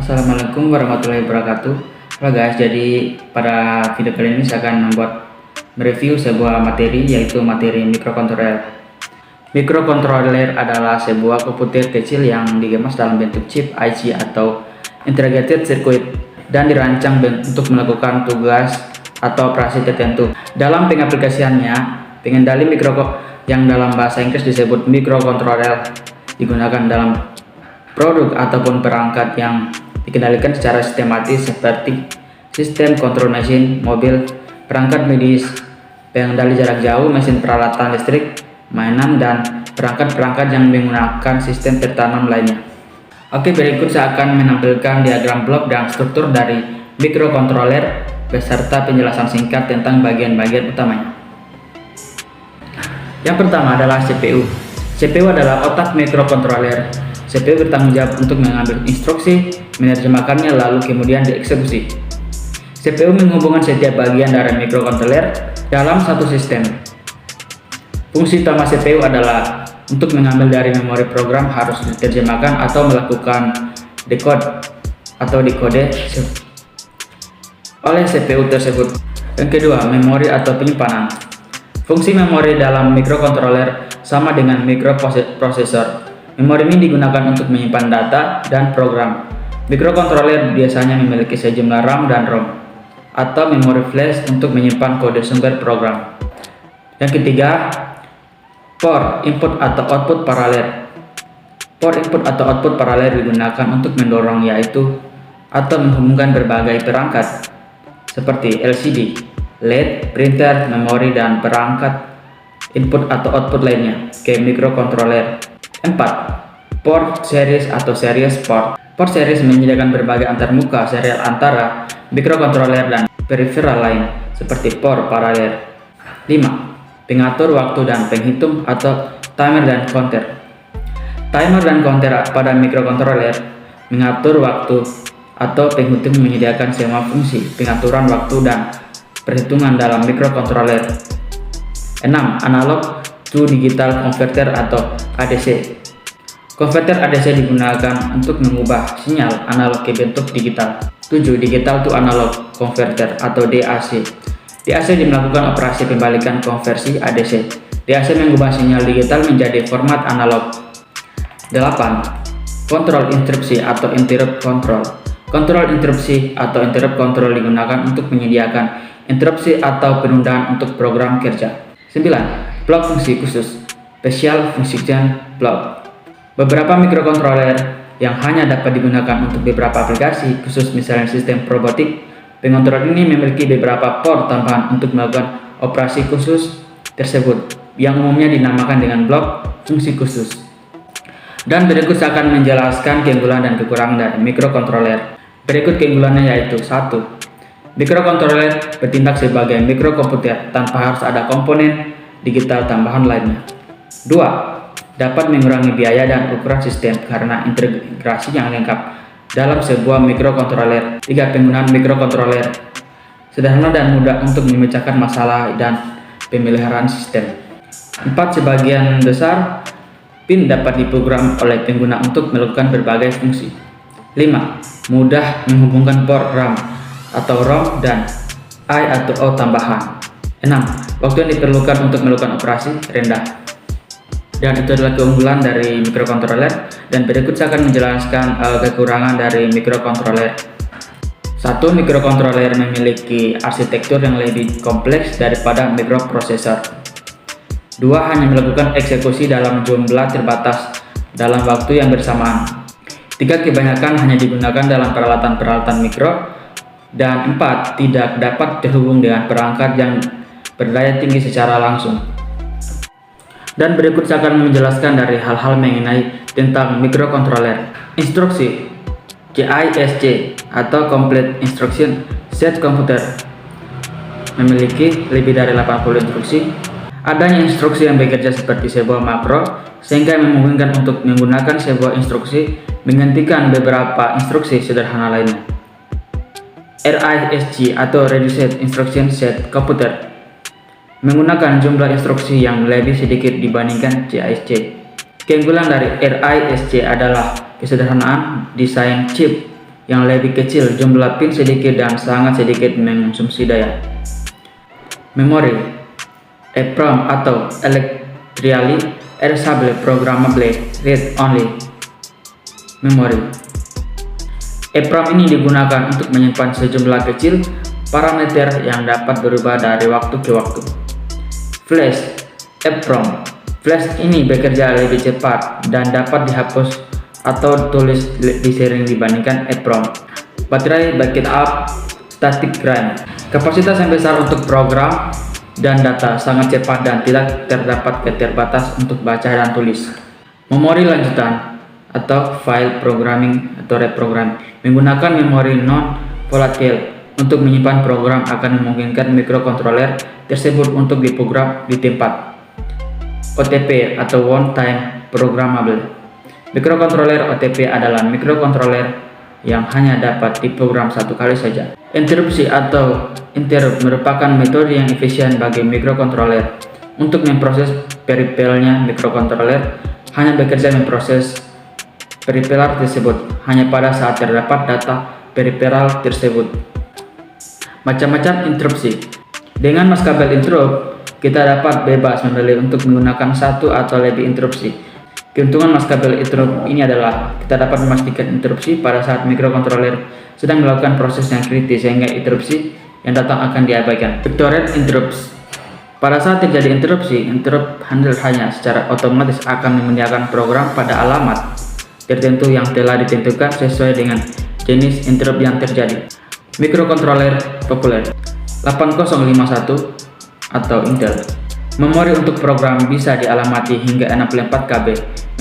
Assalamualaikum warahmatullahi wabarakatuh. Halo guys, jadi pada video kali ini saya akan membuat mereview sebuah materi, yaitu materi mikrokontroler. Mikrokontroler adalah sebuah komputer kecil yang dikemas dalam bentuk chip IC atau integrated circuit dan dirancang untuk melakukan tugas atau operasi tertentu. Dalam pengaplikasiannya, pengendali yang dalam bahasa Inggris disebut mikrokontroler digunakan dalam produk ataupun perangkat yang dikendalikan secara sistematis seperti sistem kontrol mesin, mobil, perangkat medis, pengendali jarak jauh, mesin peralatan listrik, mainan, dan perangkat-perangkat yang menggunakan sistem tertanam lainnya. Oke, berikut saya akan menampilkan diagram blok dan struktur dari mikrokontroler beserta penjelasan singkat tentang bagian-bagian utamanya. Yang pertama adalah CPU. CPU adalah otak mikrokontroler. CPU bertanggung jawab untuk mengambil instruksi, menerjemahkannya, lalu kemudian dieksekusi. CPU menghubungkan setiap bagian dari mikrokontroler dalam satu sistem. Fungsi utama CPU adalah untuk mengambil dari memori program harus diterjemahkan atau melakukan decode atau dekode oleh CPU tersebut. Yang kedua, memori atau penyimpanan. Fungsi memori dalam mikrokontroler sama dengan mikroprosesor. Memori ini digunakan untuk menyimpan data dan program. Mikrokontroler biasanya memiliki sejumlah RAM dan ROM atau memori flash untuk menyimpan kode sumber program. Yang ketiga, port input atau output paralel. Port input atau output paralel digunakan untuk mendorong atau menghubungkan berbagai perangkat seperti LCD, LED, printer, memori, dan perangkat input atau output lainnya ke mikrokontroler. 4. Port series atau series port. Port series menyediakan berbagai antarmuka serial antara mikrokontroler dan peripheral lain seperti port paralel. 5. Pengatur waktu dan penghitung atau timer dan counter. Timer dan counter pada mikrokontroler mengatur waktu atau penghitung, menyediakan semua fungsi pengaturan waktu dan perhitungan dalam mikrokontroler. 6. Analog to digital converter atau ADC. Konverter ADC digunakan untuk mengubah sinyal analog ke bentuk digital. 7. Digital to analog converter atau DAC. DAC melakukan operasi pembalikan konversi ADC. DAC mengubah sinyal digital menjadi format analog. 8. Kontrol interupsi atau interrupt control. Kontrol interupsi atau interrupt control digunakan untuk menyediakan interupsi atau penundaan untuk program kerja. 9. Blok fungsi khusus, special function block. Beberapa mikrokontroler yang hanya dapat digunakan untuk beberapa aplikasi khusus, misalnya sistem robotik. Pengontrol ini memiliki beberapa port tambahan untuk melakukan operasi khusus tersebut, yang umumnya dinamakan dengan blok fungsi khusus. Dan berikut saya akan menjelaskan keunggulan dan kekurangan dari mikrokontroler. Berikut keunggulannya yaitu: 1. Mikrokontroler bertindak sebagai mikrokomputer tanpa harus ada komponen digital tambahan lainnya. 2. Dapat mengurangi biaya dan ukuran sistem karena integrasi yang lengkap dalam sebuah mikrokontroler. 3. Penggunaan mikrokontroler sederhana dan mudah untuk memecahkan masalah dan pemeliharaan sistem. 4. Sebagian besar pin dapat diprogram oleh pengguna untuk melakukan berbagai fungsi. 5. Mudah menghubungkan port RAM atau ROM dan I atau O tambahan. 6. Waktu yang diperlukan untuk melakukan operasi rendah. Dan itu adalah keunggulan dari mikrokontroler, dan berikut saya akan menjelaskan kekurangan dari mikrokontroler. 1. Mikrokontroler memiliki arsitektur yang lebih kompleks daripada mikroprosesor. 2. Hanya melakukan eksekusi dalam jumlah terbatas dalam waktu yang bersamaan. 3. Kebanyakan hanya digunakan dalam peralatan-peralatan mikro. Dan 4. Tidak dapat terhubung dengan perangkat yang berdaya tinggi secara langsung. Dan berikut saya akan menjelaskan dari hal-hal mengenai tentang mikrokontroler. Instruksi CISC atau Complete Instruction Set Computer memiliki lebih dari 80 instruksi. Adanya instruksi yang bekerja seperti sebuah makro, sehingga memungkinkan untuk menggunakan sebuah instruksi menggantikan beberapa instruksi sederhana lainnya. RISC atau Reduced Instruction Set Computer menggunakan jumlah instruksi yang lebih sedikit dibandingkan CISC. Keunggulan dari RISC adalah kesederhanaan desain chip yang lebih kecil, jumlah pin sedikit dan sangat sedikit mengonsumsi daya. Memori EEPROM atau Electrically Erasable Programmable Read-Only Memory. EEPROM ini digunakan untuk menyimpan sejumlah kecil parameter yang dapat berubah dari waktu ke waktu. Flash EEPROM. Flash ini bekerja lebih cepat dan dapat dihapus atau tulis lebih sering dibandingkan EEPROM. Baterai backup static RAM. Kapasitas yang besar untuk program dan data, sangat cepat dan tidak terdapat keterbatasan untuk baca dan tulis. Memori lanjutan atau file programming atau reprogram menggunakan memori non-volatile untuk menyimpan program akan memungkinkan mikrokontroler tersebut untuk diprogram di tempat. OTP atau One Time Programmable. Mikrokontroler OTP adalah mikrokontroler yang hanya dapat diprogram satu kali saja. Interupsi atau interrupt merupakan metode yang efisien bagi mikrokontroler untuk memproses peripheralnya. Mikrokontroler hanya bekerja memproses peripheral tersebut hanya pada saat terdapat data peripheral tersebut. Macam-macam interupsi. Dengan maskabel interrupt, kita dapat bebas memilih untuk menggunakan satu atau lebih interupsi. Keuntungan maskabel interrupt ini adalah kita dapat memastikan interupsi pada saat mikrokontroler sedang melakukan proses yang kritis sehingga interupsi yang datang akan diabaikan. Vectored interrupts. Pada saat terjadi interupsi, interrupt handler hanya secara otomatis akan menyediakan program pada alamat tertentu yang telah ditentukan sesuai dengan jenis interrupt yang terjadi. Mikrokontroler populer 8051 atau Intel. Memori untuk program bisa dialamati hingga 64 KB.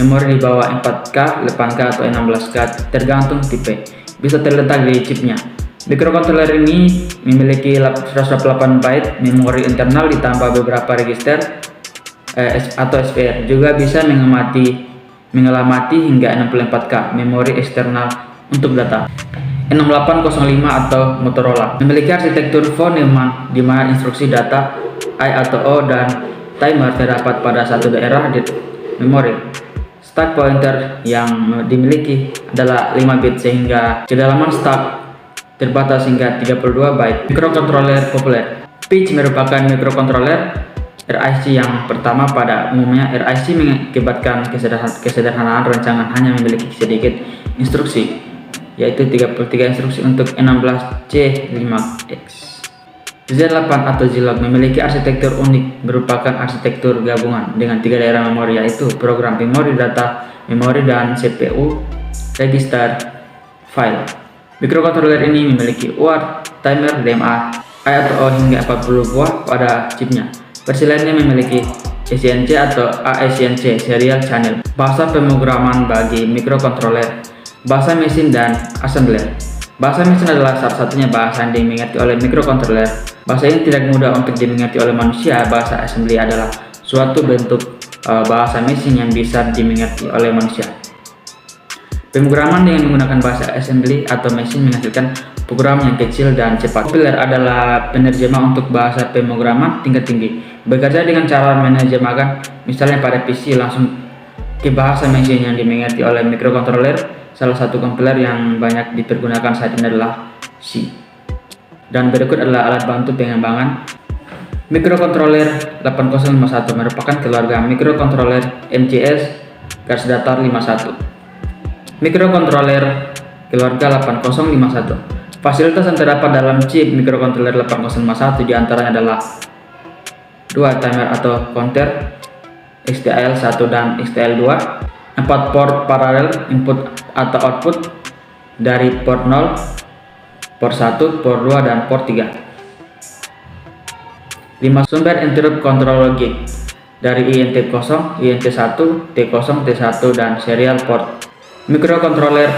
Memori di bawah 4K, 8K atau 16K tergantung tipe. Bisa terletak di chipnya. Mikrokontroler ini memiliki 128 byte memori internal ditambah beberapa register atau SPR. Juga bisa mengalamati hingga 64K memori eksternal untuk data. 6805 atau Motorola memiliki arsitektur Von-Neumann di mana instruksi data I atau O dan timer terdapat pada satu daerah di memori. Stack pointer yang dimiliki adalah 5 bit sehingga kedalaman stack terbatas hingga 32 byte. Mikrokontroler populer. Pitch merupakan mikrokontroler RISC yang pertama. Pada umumnya RISC mengakibatkan kesederhanaan rancangan hanya memiliki sedikit instruksi, yaitu 33 instruksi untuk 16C5X. Z8 atau Zilog memiliki arsitektur unik, merupakan arsitektur gabungan dengan 3 daerah memori, yaitu program memori, data memori, dan CPU register file. Mikrokontroler ini memiliki UART, timer, DMA, I atau O hingga 40 buah pada chipnya. Versi lainnya memiliki SCNC atau ASCNC serial channel. Bahasa pemrograman bagi mikrokontroler, bahasa mesin dan assembler. Bahasa mesin adalah salah satunya bahasa yang dimengerti oleh mikrokontroler. Bahasa ini tidak mudah untuk dimengerti oleh manusia. Bahasa assembly adalah suatu bentuk bahasa mesin yang bisa dimengerti oleh manusia. Pemrograman dengan menggunakan bahasa assembly atau mesin menghasilkan program yang kecil dan cepat. Compiler adalah penerjemah untuk bahasa pemrograman tingkat tinggi. Bekerja dengan cara menerjemahkan misalnya pada PC langsung ke bahasa mesin yang dimengerti oleh mikrokontroler. Salah satu compiler yang banyak dipergunakan saat ini adalah C. Dan berikut adalah alat bantu pengembangan. Mikrokontroler 8051 merupakan keluarga mikrokontroler MCS garis datar 51. Mikrokontroler keluarga 8051. Fasilitas yang terdapat dalam chip mikrokontroler 8051 diantaranya adalah 2 timer atau counter XTL1 dan XTL2, 4 port paralel input atau output dari port 0, port 1, port 2, dan port 3. 5 sumber interrupt control logic dari INT0, INT1, T0, T1, dan serial port. Mikrokontroler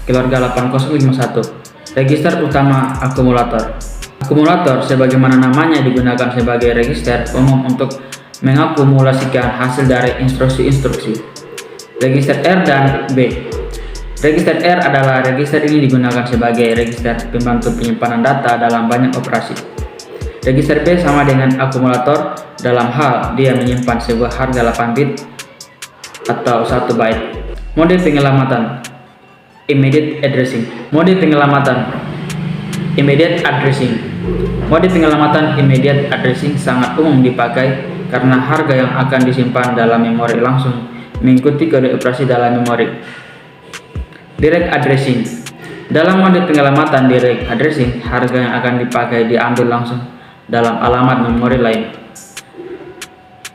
keluarga 8051. Register utama akumulator. Akumulator sebagaimana namanya digunakan sebagai register umum untuk mengakumulasikan hasil dari instruksi-instruksi. Register R dan B. Register R adalah register ini digunakan sebagai register pembantu penyimpanan data dalam banyak operasi. Register B sama dengan akumulator dalam hal dia menyimpan sebuah harga 8 bit atau 1 byte. Mode penyelamatan Immediate addressing. Mode penyelamatan immediate addressing. Mode penyelamatan immediate addressing sangat umum dipakai karena harga yang akan disimpan dalam memori langsung mengikuti kode operasi dalam memori. Direct addressing. Dalam mode penyelamatan direct addressing, harga yang akan dipakai diambil langsung dalam alamat memori lain.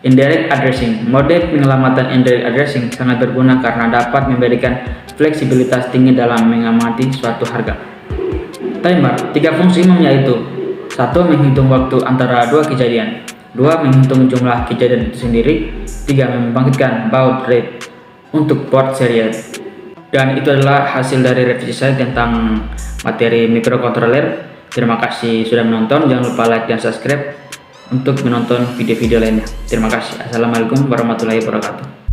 Indirect addressing. Mode penyelamatan indirect addressing sangat berguna karena dapat memberikan fleksibilitas tinggi dalam mengamati suatu harga. Timer. 3 fungsi umumnya yaitu 1. Menghitung waktu antara 2 kejadian, 2. Menghitung jumlah kejadian itu sendiri, 3. Membangkitkan baud rate untuk port serial. Dan itu adalah hasil dari revisi saya tentang materi microcontroller. Terima kasih sudah menonton. Jangan lupa like dan subscribe untuk menonton video-video lainnya. Terima kasih. Assalamualaikum warahmatullahi wabarakatuh.